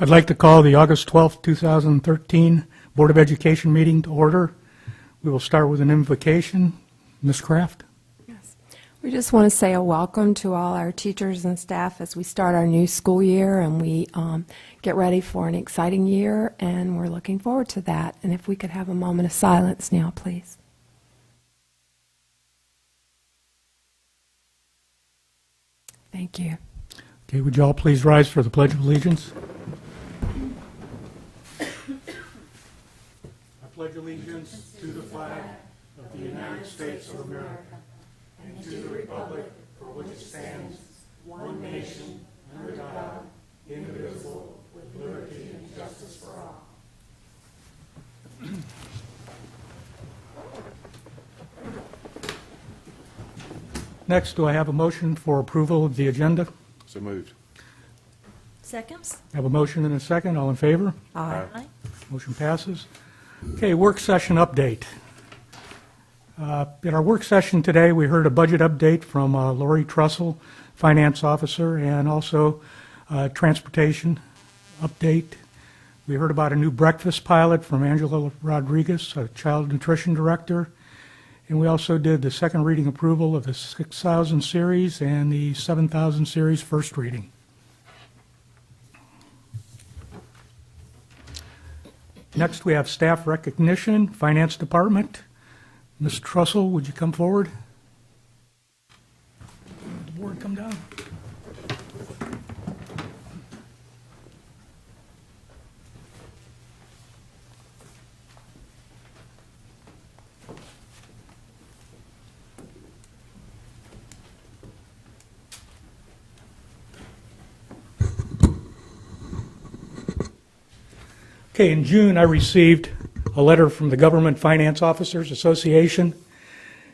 I'd like to call the August 12th, 2013 Board of Education meeting to order. We will start with an invocation. Ms. Kraft. Yes. We just want to say a welcome to all our teachers and staff as we start our new school year and we get ready for an exciting year, and we're looking forward to that. And if we could have a moment of silence now, please. Thank you. Okay, would you all please rise for the Pledge of Allegiance? I pledge allegiance to the flag of the United States of America and to the republic for which it stands, one nation, under God, indivisible, with liberty and justice for all. Next, do I have a motion for approval of the agenda? So moved. Seconds? I have a motion and a second. All in favor? Aye. Aye. Motion passes. Okay, work session update. In our work session today, we heard a budget update from Lori Trussell, Finance Officer, and also transportation update. We heard about a new breakfast pilot from Angela Rodriguez, a Child Nutrition Director. And we also did the second reading approval of the 6,000 series and the 7,000 series first reading. Next, we have staff recognition, Finance Department. Ms. Trussell, would you come forward? The board come down. Okay, in June, I received a letter from the Government Finance Officers Association,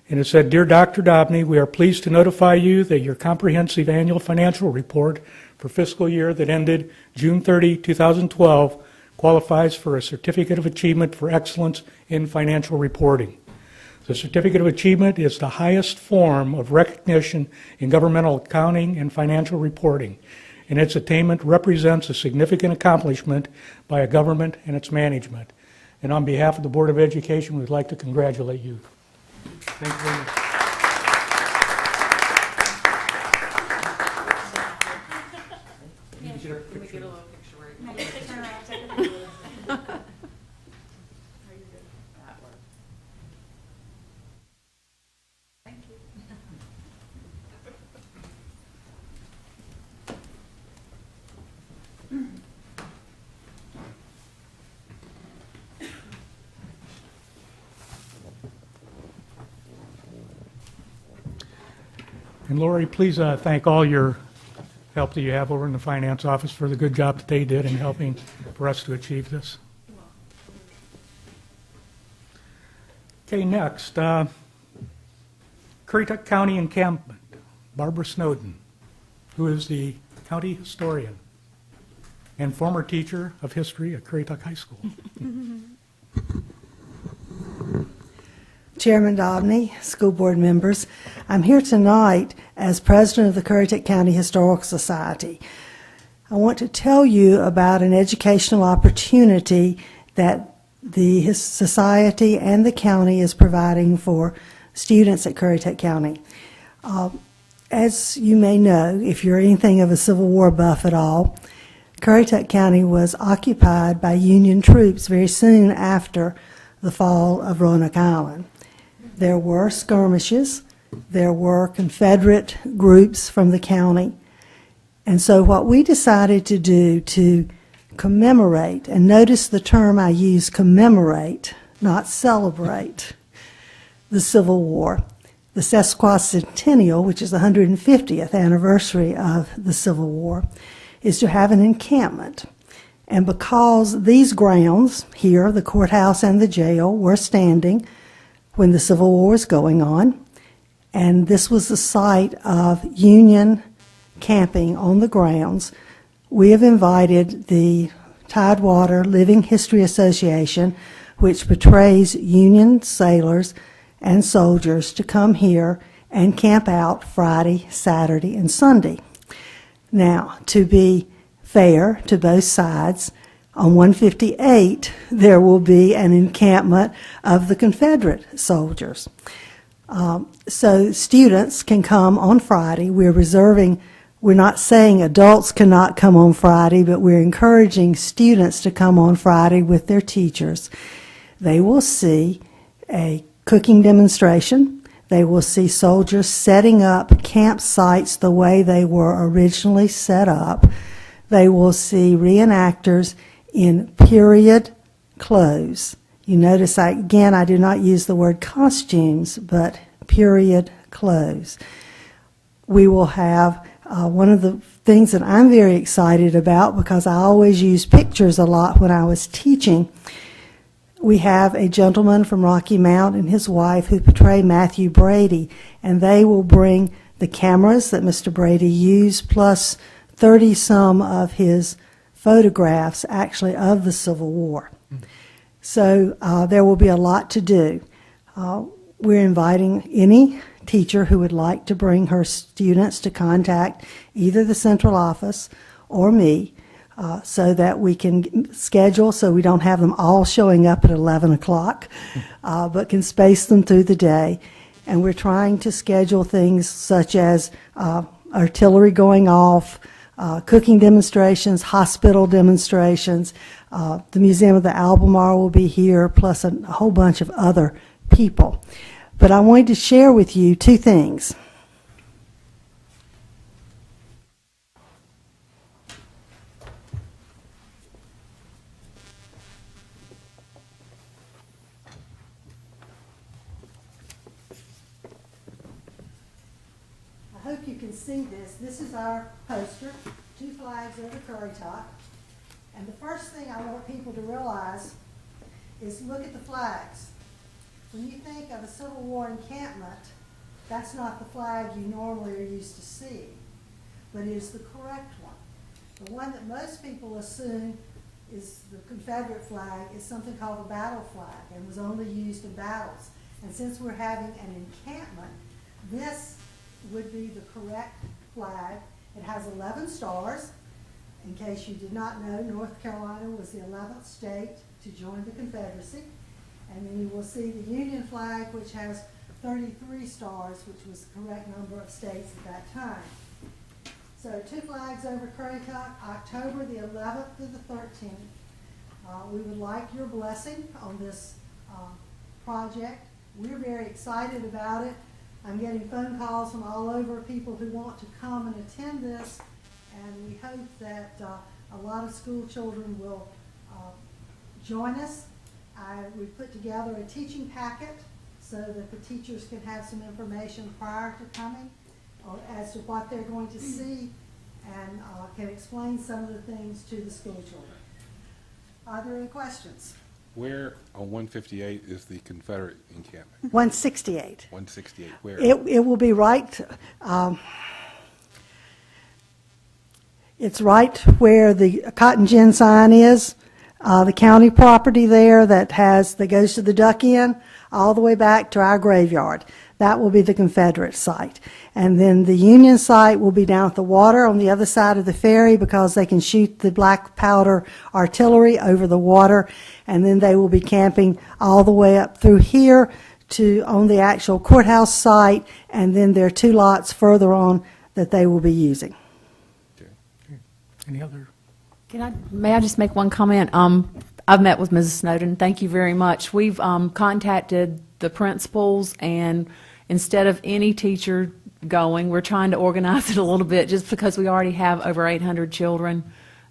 and it said, "Dear Dr. Dobney, we are pleased to notify you that your comprehensive annual financial report for fiscal year that ended June 30, 2012 qualifies for a Certificate of Achievement for Excellence in Financial Reporting. The Certificate of Achievement is the highest form of recognition in governmental accounting and financial reporting, and its attainment represents a significant accomplishment by a government and its management. And on behalf of the Board of Education, we'd like to congratulate you." Thank you very much. Can we get a little picture where you can That works. Thank you. And Lori, please thank all your help that you have over in the finance office for the good job that they did in helping for us to achieve this. Okay, next, Currituck County encampment, Barbara Snowden, who is the county historian and former teacher of history at Currituck High School. Chairman Dobney, school board members, I'm here tonight as president of the Currituck County Historical Society. I want to tell you about an educational opportunity that the society and the county is providing for students at Currituck County. As you may know, if you're anything of a Civil War buff at all, Currituck County was occupied by Union troops very soon after the fall of Roanoke Island. There were skirmishes, there were Confederate groups from the county, and so what we decided to do to commemorate, and notice the term I use, commemorate, not celebrate, the Civil War, the sesquicentennial, which is the 150th anniversary of the Civil War, is to have an encampment. And because these grounds here, the courthouse and the jail, were standing when the Civil War was going on, and this was the site of Union camping on the grounds, we have invited the Tidewater Living History Association, which portrays Union sailors and soldiers, to come here and camp out Friday, Saturday, and Sunday. Now, to be fair to both sides. On 158, there will be an encampment of the Confederate soldiers. So students can come on Friday. We're not saying adults cannot come on Friday, but we're encouraging students to come on Friday with their teachers. They will see a cooking demonstration. They will see soldiers setting up campsites the way they were originally set up. They will see reenactors in period clothes. You notice, I do not use the word costumes, but period clothes. We will have one of the things that I'm very excited about, because I always use pictures a lot when I was teaching. We have a gentleman from Rocky Mount and his wife who portray Matthew Brady, and they will bring the cameras that Mr. Brady used, plus 30-some of his photographs, actually, of the Civil War. So there will be a lot to do. We're inviting any teacher who would like to bring her students to contact either the central office or me, so that we can schedule so we don't have them all showing up at 11 o'clock, but can space them through the day. And we're trying to schedule things such as artillery going off, cooking demonstrations, hospital demonstrations. The Museum of the Albemarle will be here, plus a whole bunch of other people. But I wanted to share with you two things. I hope you can see this. This is our poster, two flags over Currituck. And the first thing I want people to realize is look at the flags. When you think of a Civil War encampment, that's not the flag you normally are used to seeing, but it is the correct one. The one that most people assume is the Confederate flag is something called a battle flag and was only used in battles. And since we're having an encampment, this would be the correct flag. It has 11 stars. In case you did not know, North Carolina was the 11th state to join the Confederacy. And then you will see the Union flag, which has 33 stars, which was the correct number of states at that time. So two flags over Currituck, October the 11th to the 13th. We would like your blessing on this project. We're very excited about it. I'm getting phone calls from all over, people who want to come and attend this, and we hope that a lot of school children will join us. We put together a teaching packet so that the teachers can have some information prior to coming as to what they're going to see, and can explain some of the things to the school children. Are there any questions? Where on 158 is the Confederate encampment? 168. 168, where? It will be right, it's right where the Cotton Gin sign is, the county property there that goes to the Duck Inn, all the way back to our graveyard. That will be the Confederate site. And then the Union site will be down at the water on the other side of the ferry, because they can shoot the black powder artillery over the water. And then they will be camping all the way up through here on the actual courthouse site. And then there are two lots further on that they will be using. Any other? May I just make one comment? I've met with Mrs. Snowden. Thank you very much. We've contacted the principals, and instead of any teacher going, we're trying to organize it a little bit, just because we already have over 800 children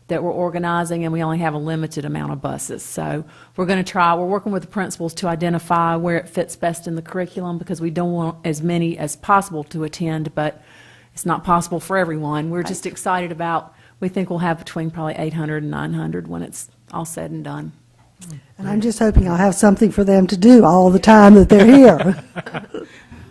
that we're organizing, and we only have a limited amount of buses. So we're going to try. We're working with the principals to identify where it fits best in the curriculum, because we don't want as many as possible to attend, but it's not possible for everyone. We're just excited about. We think we'll have between probably 800 and 900 when it's all said and done. And I'm just hoping I'll have something for them to do all the time that they're here.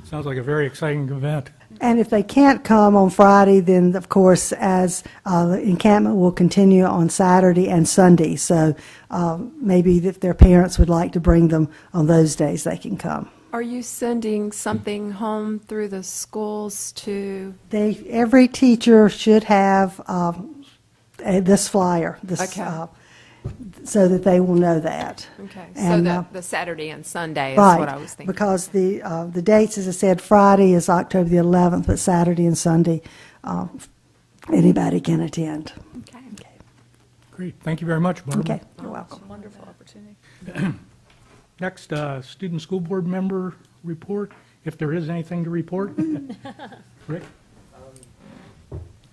Sounds like a very exciting event. And if they can't come on Friday, then, of course, as the encampment will continue on Saturday and Sunday. So maybe if their parents would like to bring them on those days, they can come. Are you sending something home through the schools to? Every teacher should have this flyer, Okay. so that they will know that. Okay, so And, the Saturday and Sunday is right, what I was thinking. because the dates, as I said, Friday is October the 11th, but Saturday and Sunday, anybody can attend. Okay. Great, thank you very much, Barbara. Okay, you're welcome. Wonderful opportunity. Next, student school board member report, if there is anything to report. Rick?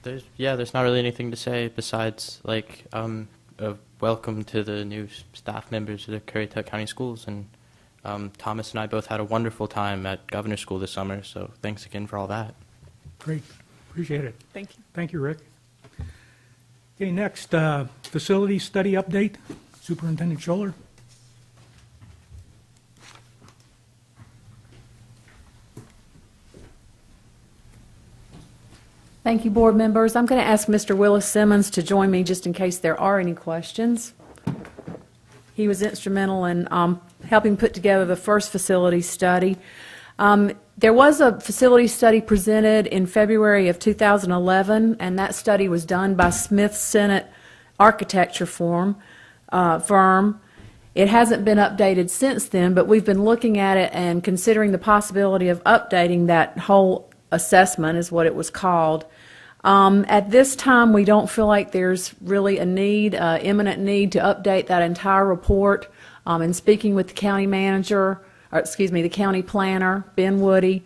There's not really anything to say besides like a welcome to the new staff members of the Currituck County Schools, and Thomas and I both had a wonderful time at Governor's School this summer, so thanks again for all that. Great, appreciate it. Thank you. Thank you, Rick. Okay, next, facility study update, Superintendent Scholler. Thank you, board members. I'm going to ask Mr. Willis Simmons to join me just in case there are any questions. He was instrumental in helping put together the first facility study. There was a facility study presented in February of 2011, and that study was done by Smith Senate Architecture firm. It hasn't been updated since then, but we've been looking at it and considering the possibility of updating that whole assessment, is what it was called. At this time, we don't feel like there's really a need, imminent need to update that entire report. In speaking with the county manager, the county planner, Ben Woody,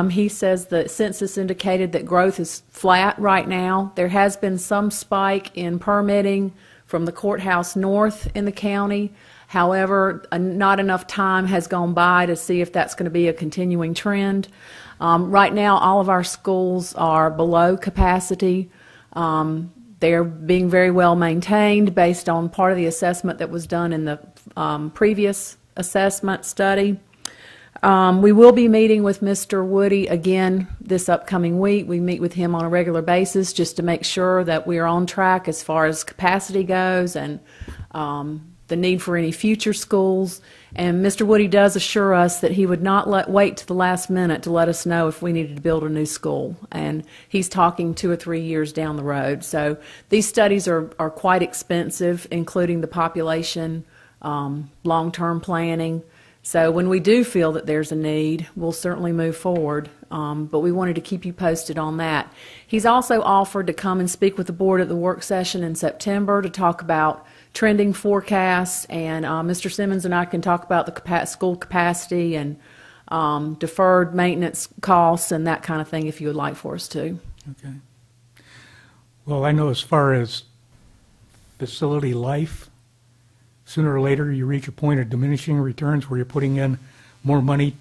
he says the census indicated that growth is flat right now. There has been some spike in permitting from the courthouse north in the county. However, not enough time has gone by to see if that's going to be a continuing trend. Right now, all of our schools are below capacity. They're being very well maintained based on part of the assessment that was done in the previous assessment study. We will be meeting with Mr. Woody again this upcoming week. We meet with him on a regular basis just to make sure that we are on track as far as capacity goes and the need for any future schools. And Mr. Woody does assure us that he would not wait to the last minute to let us know if we needed to build a new school. And he's talking 2 or 3 years down the road. So these studies are quite expensive, including the population, long-term planning. So when we do feel that there's a need, we'll certainly move forward. But we wanted to keep you posted on that. He's also offered to come and speak with the board at the work session in September to talk about trending forecasts, and Mr. Simmons and I can talk about the school capacity and deferred maintenance costs and that kind of thing if you would like for us to. Okay. Well, I know as far as facility life, sooner or later you reach a point of diminishing returns where you're putting in more money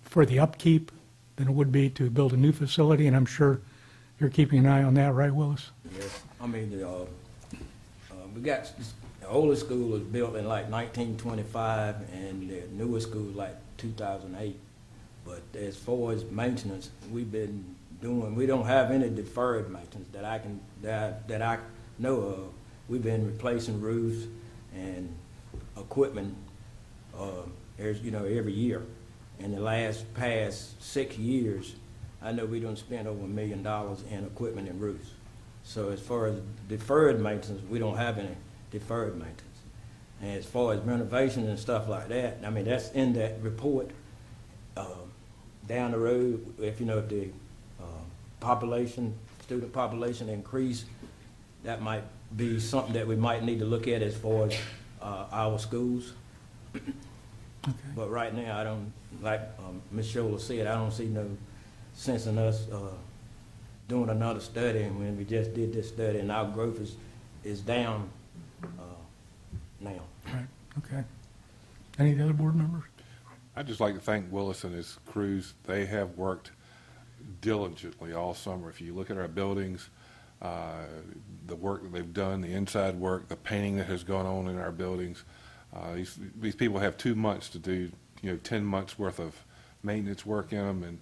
for the upkeep than it would be to build a new facility, and I'm sure you're keeping an eye on that, right, Willis? Yes, I mean, we got, the oldest school was built in like 1925, and the newest school like 2008. But as far as maintenance, we've been doing, we don't have any deferred maintenance that I know of. We've been replacing roofs and equipment, every year. In the past 6 years, I know we don't spend over $1 million in equipment and roofs. So as far as deferred maintenance, we don't have any deferred maintenance. And as far as renovation and stuff like that, I mean, that's in that report. Down the road, if the student population increase, that might be something that we might need to look at as far as our schools. Okay. But right now, I don't, like Ms. Scholler said, I don't see no sense in us doing another study, and when we just did this study, and our growth is down now. Right, okay. Any other board members? I'd just like to thank Willis and his crews. They have worked diligently all summer. If you look at our buildings, the work that they've done, the inside work, the painting that has gone on in our buildings, these people have 2 months to do 10 months worth of maintenance work in them, and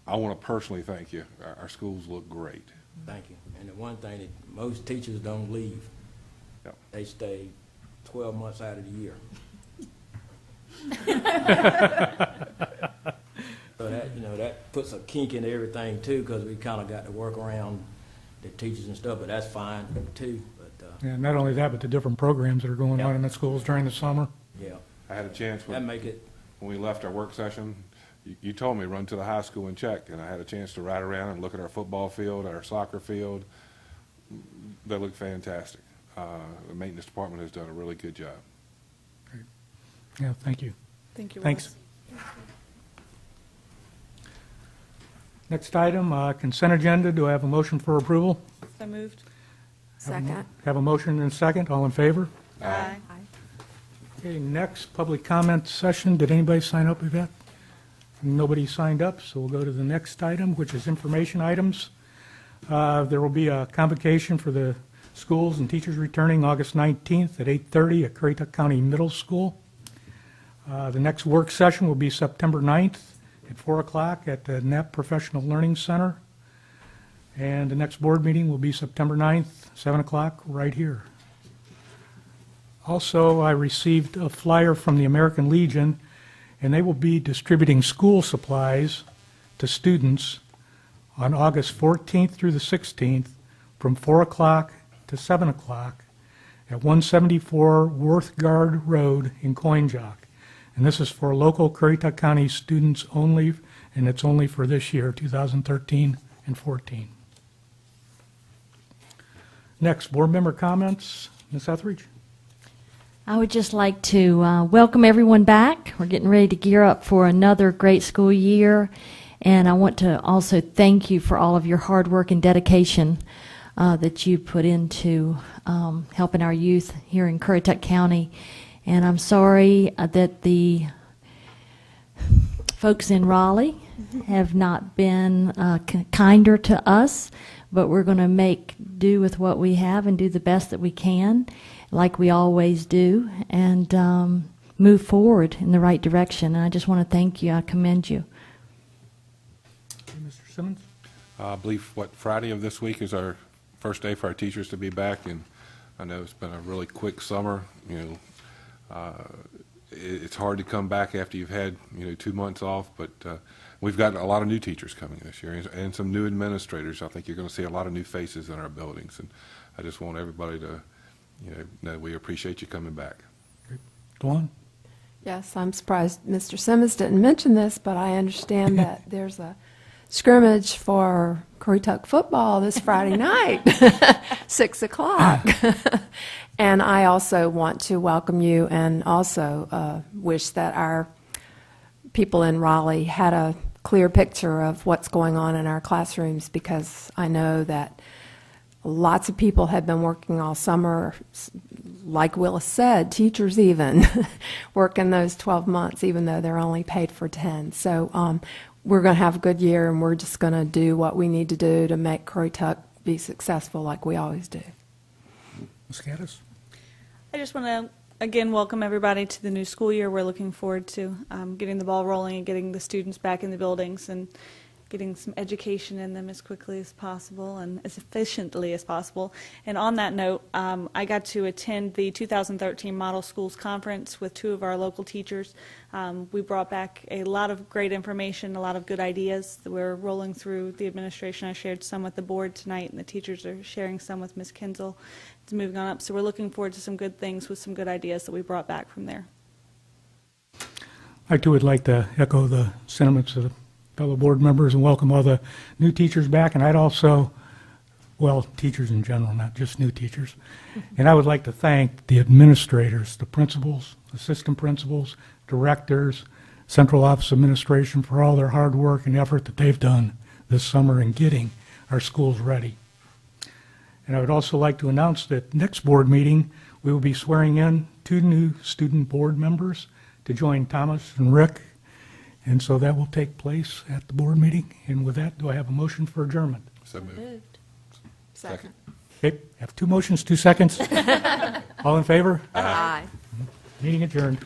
I want to personally thank you. Our schools look great. Thank you. And the one thing that most teachers don't leave, Yep. they stay 12 months out of the year. So that puts a kink in everything too, because we kind of got to work around the teachers and stuff, but that's fine too. But And not only that, but the different programs that are going on in the schools during the summer. yeah, I had a chance that when make it. we left our work session, you told me run to the high school and check, and I had a chance to ride around and look at our football field, our soccer field. They look fantastic. The maintenance department has done a really good job. Yeah, thank you. Thank you, Thanks. Willis. Next item, consent agenda. Do I have a motion for approval? So moved. Second. Have a motion and a second. All in favor? Aye. Okay, next, public comment session. Did anybody sign up, Yvette? Nobody signed up, so we'll go to the next item, which is information items. There will be a convocation for the schools and teachers returning August 19th at 8:30 at Currituck County Middle School. The next work session will be September 9th at 4 o'clock at the NEP Professional Learning Center. And the next board meeting will be September 9th, 7 o'clock, right here. Also, I received a flyer from the American Legion, and they will be distributing school supplies to students on August 14th through the 16th from 4 o'clock to 7 o'clock at 174 Worthgard Road in Coinjock. And this is for local Currituck County students only, and it's only for this year, 2013 and 14. Next, board member comments. Ms. Etheridge? I would just like to welcome everyone back. We're getting ready to gear up for another great school year, and I want to also thank you for all of your hard work and dedication that you put into helping our youth here in Currituck County. And I'm sorry that the folks in Raleigh have not been kinder to us, but we're going to make do with what we have and do the best that we can, like we always do, and move forward in the right direction. And I just want to thank you. I commend you. Okay, Mr. Simmons? I believe, Friday of this week is our first day for our teachers to be back, and I know it's been a really quick summer. It's hard to come back after you've had 2 months off, but we've got a lot of new teachers coming this year and some new administrators. I think you're going to see a lot of new faces in our buildings, and I just want everybody to know we appreciate you coming back. Dawn? Yes, I'm surprised Mr. Simmons didn't mention this, but I understand that there's a scrimmage for Currituck football this Friday night, 6 o'clock. And I also want to welcome you and also wish that our people in Raleigh had a clear picture of what's going on in our classrooms, because I know that lots of people have been working all summer, like Willis said, teachers even, working those 12 months, even though they're only paid for 10. So we're going to have a good year, and we're just going to do what we need to do to make Currituck be successful like we always do. Ms. Gaddis? I just want to, again, welcome everybody to the new school year. We're looking forward to getting the ball rolling and getting the students back in the buildings and getting some education in them as quickly as possible and as efficiently as possible. And on that note, I got to attend the 2013 Model Schools Conference with 2 of our local teachers. We brought back a lot of great information, a lot of good ideas that we're rolling through the administration. I shared some with the board tonight, and the teachers are sharing some with Ms. Kinzel. It's moving on up. So we're looking forward to some good things with some good ideas that we brought back from there. I too would like to echo the sentiments of the fellow board members and welcome all the new teachers back. And I'd also, well, teachers in general, not just new teachers. And I would like to thank the administrators, the principals, assistant principals, directors, central office administration for all their hard work and effort that they've done this summer in getting our schools ready. And I would also like to announce that next board meeting, we will be swearing in 2 new student board members to join Thomas and Rick. And so that will take place at the board meeting. And with that, do I have a motion for adjournment? So moved. Second. Okay, I have 2 motions, 2 seconds. All in favor? Aye. Meeting adjourned.